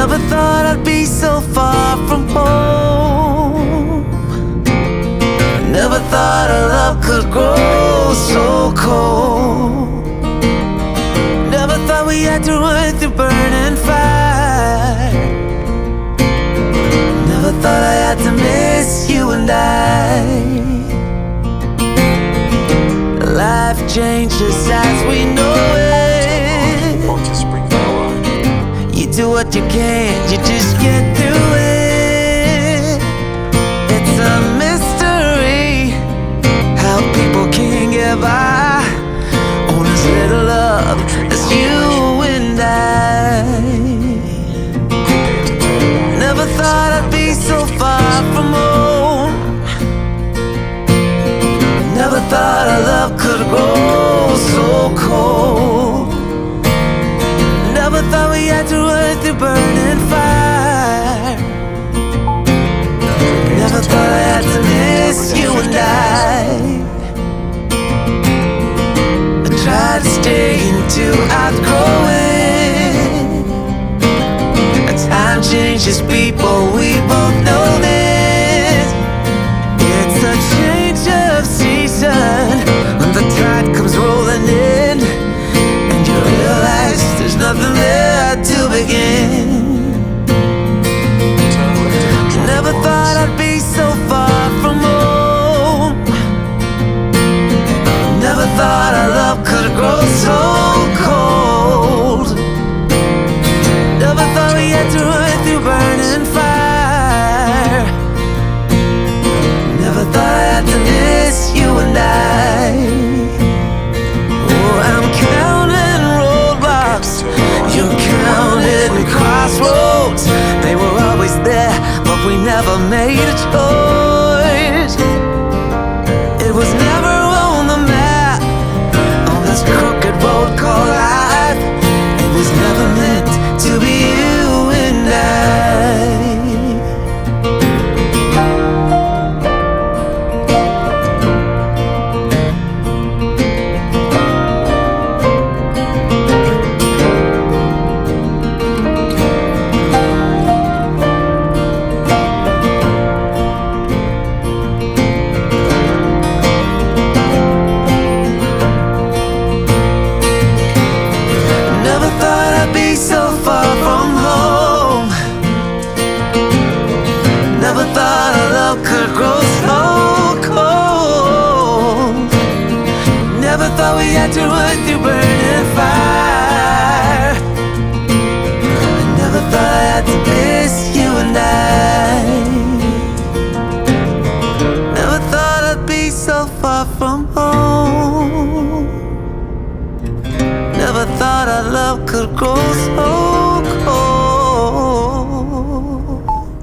Never thought I'd be so far from home. Never thought our love could grow so cold. Never thought we had to run through burning fire. Never thought I had to miss you and I. Life changes as we know it. You do what you can, you just get through it. It's a mystery how people can get by on as little love as you and I. Never thought I'd be so far from home. Never thought our love could grow so cold. Never thought we had to run through burning fire. Never thought I had to miss you and I tried to stay until outgrow it. Time changes people, we both know this. It's a change of season when the tide comes rolling in, and you realize there's nothing there to begin. Never thought I'd be so far from home. Never thought our love could grow so cold. Never thought we had to run through burning fire. Never thought I had to miss you and I. Oh, I'm counting roadblocks, you're counting crossroads. They were always there, but we never made a choice. It was never on the map, on this crooked road called life. It was never meant to be you and I. Never thought I'd be so far from home. Never thought our love could grow so cold. Never thought we had to run through burning fire. Never thought I had to miss you and I. Never thought I'd be so far from home. Never thought our love could grow so cold.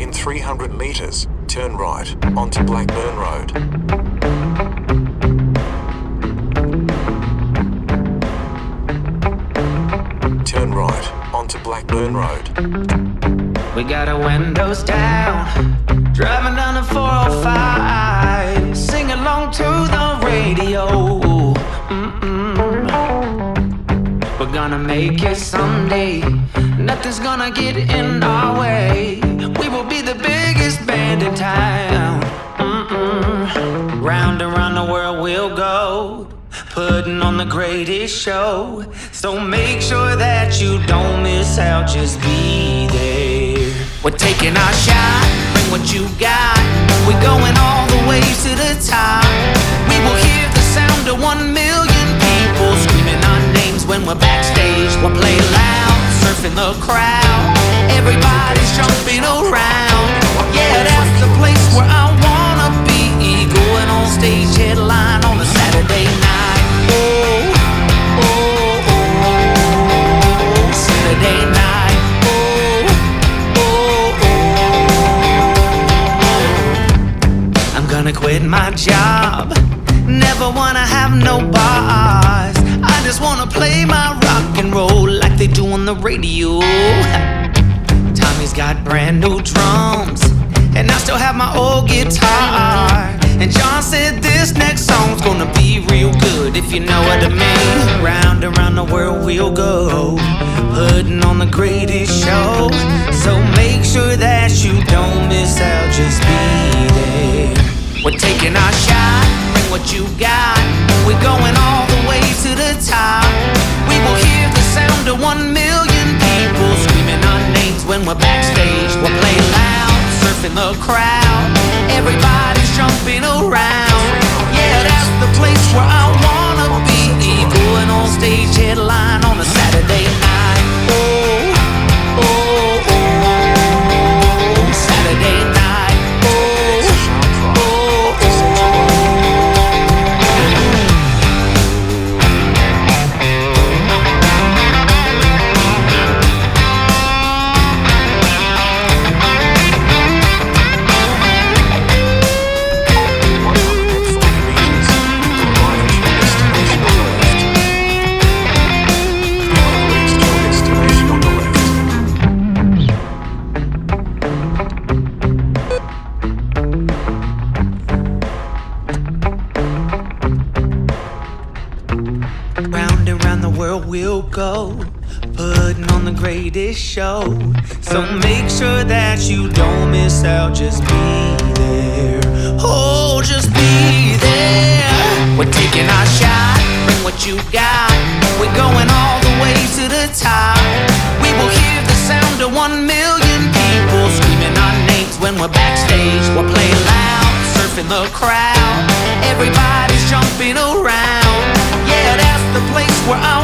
In 300 metres, turn right onto Blackburn Road. Turn right onto Blackburn Road. We got our windows down, driving down the 405, sing along to the radio. We're gonna make it someday. Nothing's gonna get in our way. We will be the biggest band in town. Round and round the world we'll go, putting on the greatest show. So make sure that you don't miss out, just be there. We're taking our shot, bring what you got. We're going all the way to the top. We will hear the sound of 1 million people screaming our names when we're backstage. We'll play loud, surfing the crowd. Everybody's jumping around. Yeah, that's the place where I wanna be. Going on stage, headline on a Saturday night. Oh, oh, oh, Saturday night. Oh, oh, oh. I'm gonna quit my job. Never wanna have no boss. I just wanna play my rock and roll like they do on the radio. Tommy's got brand new drums, and I still have my old guitar. And John said this next song's gonna be real good, if you know what I mean. Round and round the world we'll go, putting on the greatest show. So We're taking our shot, bring what you got. We're going all the way to the top. We will hear the sound of 1 million people screaming our names when we're backstage. We'll play loud, surfing the crowd. Everybody's jumping around. Yeah, that's the place where I wanna be. Going on stage, headline on a Saturday night. Oh, oh, oh, Saturday night. Oh, oh, oh. Round and round the world we'll go, putting on the greatest show. So make sure that you don't miss out, just be there. Oh, just be there. We're taking our shot, bring what you got. We're going all the way to the top. We will hear the sound of 1 million people screaming our names when we're backstage. We'll play loud, surfing the crowd. Everybody's jumping around. Yeah, that's the place where I